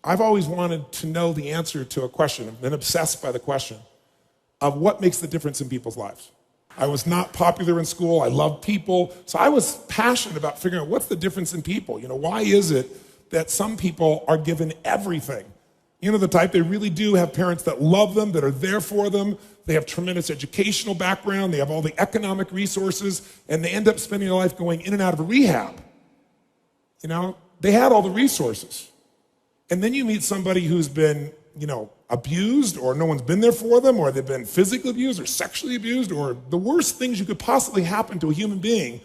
I've always wanted to know the answer to a question. I've been obsessed by the question of what makes the difference in people's lives. I was not popular in school. I loved people. So I was passionate about figuring out what's the difference in people. Why is it that some people are given everything? The type, they really do have parents that love them, that are there for them. They have tremendous educational background. They have all the economic resources, and they end up spending their life going in and out of a rehab. They had all the resources. And then you meet somebody who's been, abused, or no one's been there for them, or they've been physically abused or sexually abused, or the worst things you could possibly happen to a human being.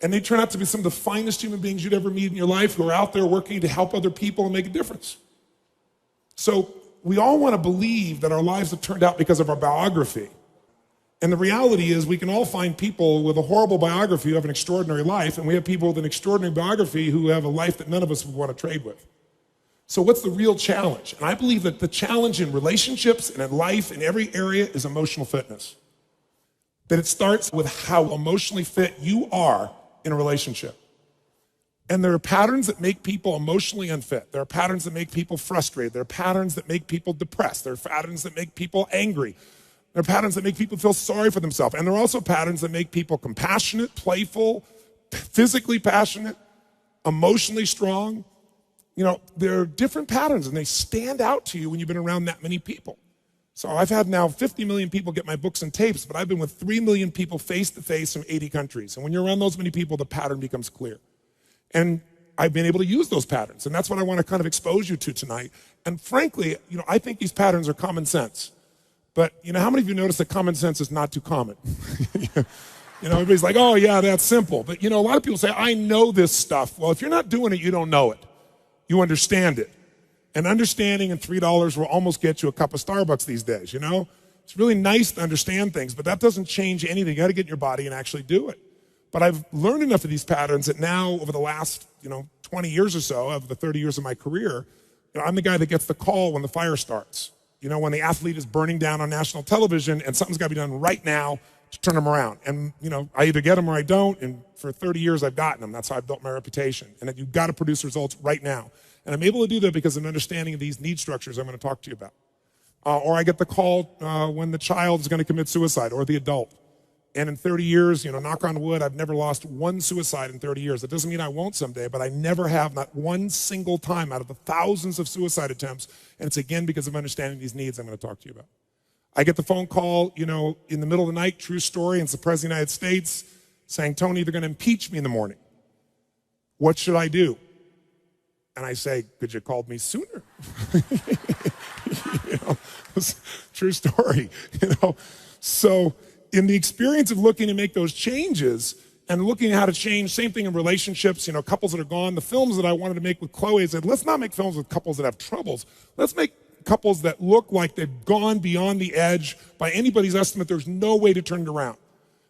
And they turn out to be some of the finest human beings you'd ever meet in your life, who are out there working to help other people and make a difference. So we all want to believe that our lives have turned out because of our biography. And the reality is we can all find people with a horrible biography who have an extraordinary life, and we have people with an extraordinary biography who have a life that none of us would want to trade with. So what's the real challenge? And I believe that the challenge in relationships and in life, in every area, is emotional fitness. That it starts with how emotionally fit you are in a relationship. And there are patterns that make people emotionally unfit. There are patterns that make people frustrated. There are patterns that make people depressed. There are patterns that make people angry. There are patterns that make people feel sorry for themselves. And there are also patterns that make people compassionate, playful, physically passionate, emotionally strong. There are different patterns, and they stand out to you when you've been around that many people. So I've had now 50 million people get my books and tapes, but I've been with 3 million people face-to-face from 80 countries. And when you're around those many people, the pattern becomes clear. And I've been able to use those patterns, and that's what I want to kind of expose you to tonight. And frankly, I think these patterns are common sense. But how many of you notice that common sense is not too common? Everybody's like, oh yeah, that's simple. But a lot of people say, I know this stuff. Well, if you're not doing it, you don't know it. You understand it. And understanding and $3 will almost get you a cup of Starbucks these days, It's really nice to understand things, but that doesn't change anything. You got to get in your body and actually do it. But I've learned enough of these patterns that now, over the last 20 years or so of the 30 years of my career, I'm the guy that gets the call when the fire starts. When the athlete is burning down on national television and something's got to be done right now to turn them around. And, I either get them or I don't. And for 30 years, I've gotten them. That's how I've built my reputation. And that you've got to produce results right now. And I'm able to do that because of an understanding of these need structures I'm going to talk to you about. Or I get the call when the child is going to commit suicide, or the adult. And in 30 years, knock on wood, I've never lost one suicide in 30 years. That doesn't mean I won't someday, but I never have, not one single time out of the thousands of suicide attempts. And it's again because of understanding these needs I'm going to talk to you about. I get the phone call, in the middle of the night, true story, and it's the President of the United States saying, Tony, they're going to impeach me in the morning. What should I do? And I say, could you have called me sooner? True story, So in the experience of looking to make those changes and looking at how to change, same thing in relationships, couples that are gone, the films that I wanted to make with Chloe, I said, let's not make films with couples that have troubles. Let's make couples that look like they've gone beyond the edge. By anybody's estimate, there's no way to turn it around.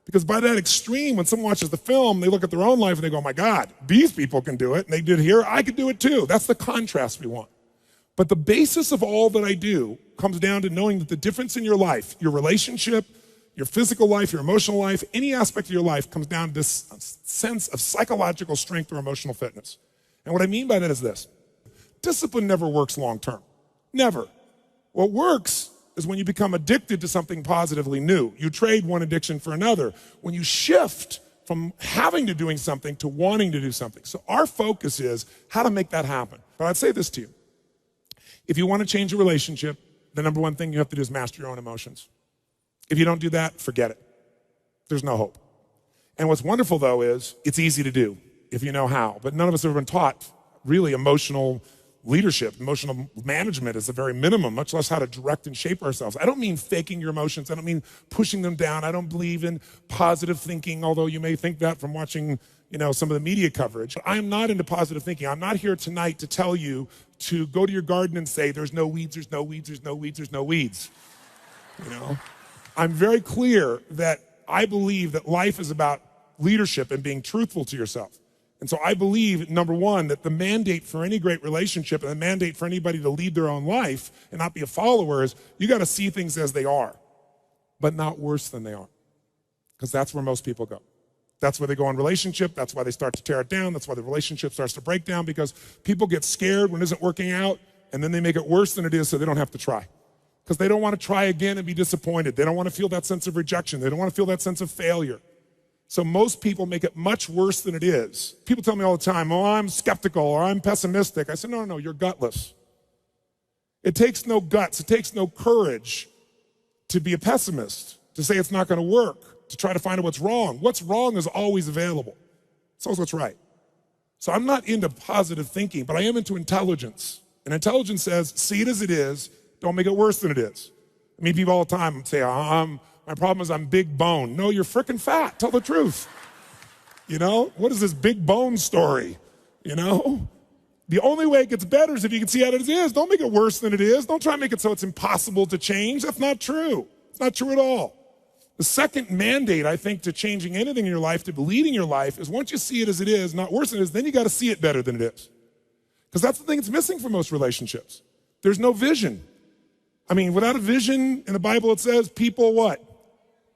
Because by that extreme, when someone watches the film, they look at their own life and they go, oh my God, these people can do it. And they did here, I could do it too. That's the contrast we want. But the basis of all that I do comes down to knowing that the difference in your life, your relationship, your physical life, your emotional life, any aspect of your life comes down to this sense of psychological strength or emotional fitness. And what I mean by that is this. Discipline never works long term. Never. What works is when you become addicted to something positively new. You trade one addiction for another. When you shift from having to doing something to wanting to do something. So our focus is how to make that happen. But I'd say this to you. If you want to change a relationship, the number one thing you have to do is master your own emotions. If you don't do that, forget it. There's no hope. And what's wonderful, though, is it's easy to do if you know how. But none of us have ever been taught really emotional leadership. Emotional management is the very minimum, much less how to direct and shape ourselves. I don't mean faking your emotions. I don't mean pushing them down. I don't believe in positive thinking, although you may think that from watching some of the media coverage. I am not into positive thinking. I'm not here tonight to tell you to go to your garden and say, there's no weeds, there's no weeds, there's no weeds, there's no weeds. I'm very clear that I believe that life is about leadership and being truthful to yourself. And so I believe, number one, that the mandate for any great relationship and the mandate for anybody to lead their own life and not be a follower is you got to see things as they are, but not worse than they are. Because that's where most people go. That's where they go in relationship. That's why they start to tear it down. That's why the relationship starts to break down, because people get scared when it isn't working out and then they make it worse than it is so they don't have to try. Because they don't want to try again and be disappointed. They don't want to feel that sense of rejection. They don't want to feel that sense of failure. So most people make it much worse than it is. People tell me all the time, oh, I'm skeptical or I'm pessimistic. I say, no, you're gutless. It takes no guts, it takes no courage to be a pessimist, to say it's not going to work, to try to find out what's wrong. What's wrong is always available. It's always what's right. So I'm not into positive thinking, but I am into intelligence. And intelligence says, see it as it is, don't make it worse than it is. I mean, people all the time say, my problem is I'm big bone. No, you're freaking fat. Tell the truth. You know, what is this big bone story? You know, the only way it gets better is if you can see how it is. Don't make it worse than it is. Don't try to make it so it's impossible to change. That's not true. It's not true at all. The second mandate, I think, to changing anything in your life, to leading your life, is once you see it as it is, not worse than it is, then you got to see it better than it is. Because that's the thing that's missing for most relationships. There's no vision. I mean, without a vision, in the Bible it says, people what?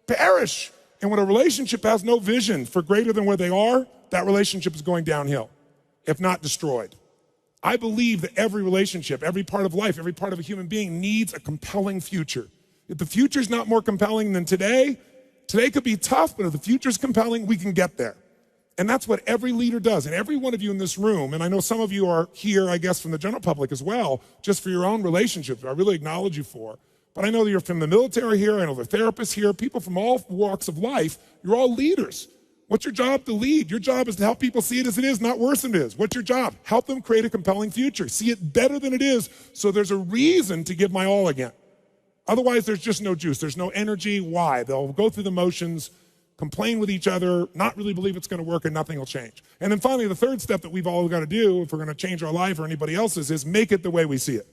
Perish. And when a relationship has no vision for greater than where they are, that relationship is going downhill, if not destroyed. I believe that every relationship, every part of life, every part of a human being needs a compelling future. If the future is not more compelling than today could be tough, but if the future is compelling, we can get there. And that's what every leader does. And every one of you in this room, and I know some of you are here, I guess, from the general public as well, just for your own relationships, I really acknowledge you for. But I know that you're from the military here, I know the therapists here, people from all walks of life, you're all leaders. What's your job? To lead. Your job is to help people see it as it is, not worse than it is. What's your job? Help them create a compelling future. See it better than it is, so there's a reason to give my all again. Otherwise, there's just no juice. There's no energy. Why? They'll go through the motions, complain with each other, not really believe it's going to work, and nothing will change. And then finally, the third step that we've all got to do if we're going to change our life or anybody else's is make it the way we see it.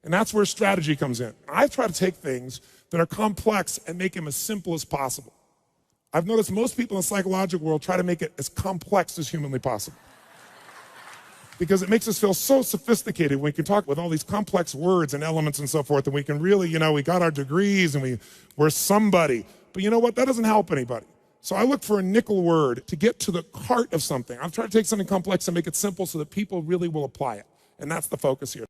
And that's where strategy comes in. I try to take things that are complex and make them as simple as possible. I've noticed most people in the psychological world try to make it as complex as humanly possible. Because it makes us feel so sophisticated when we can talk with all these complex words and elements and so forth, and we can really, we got our degrees and we're somebody. But you know what? That doesn't help anybody. So I look for a nickel word to get to the heart of something. I've tried to take something complex and make it simple so that people really will apply it. And that's the focus here.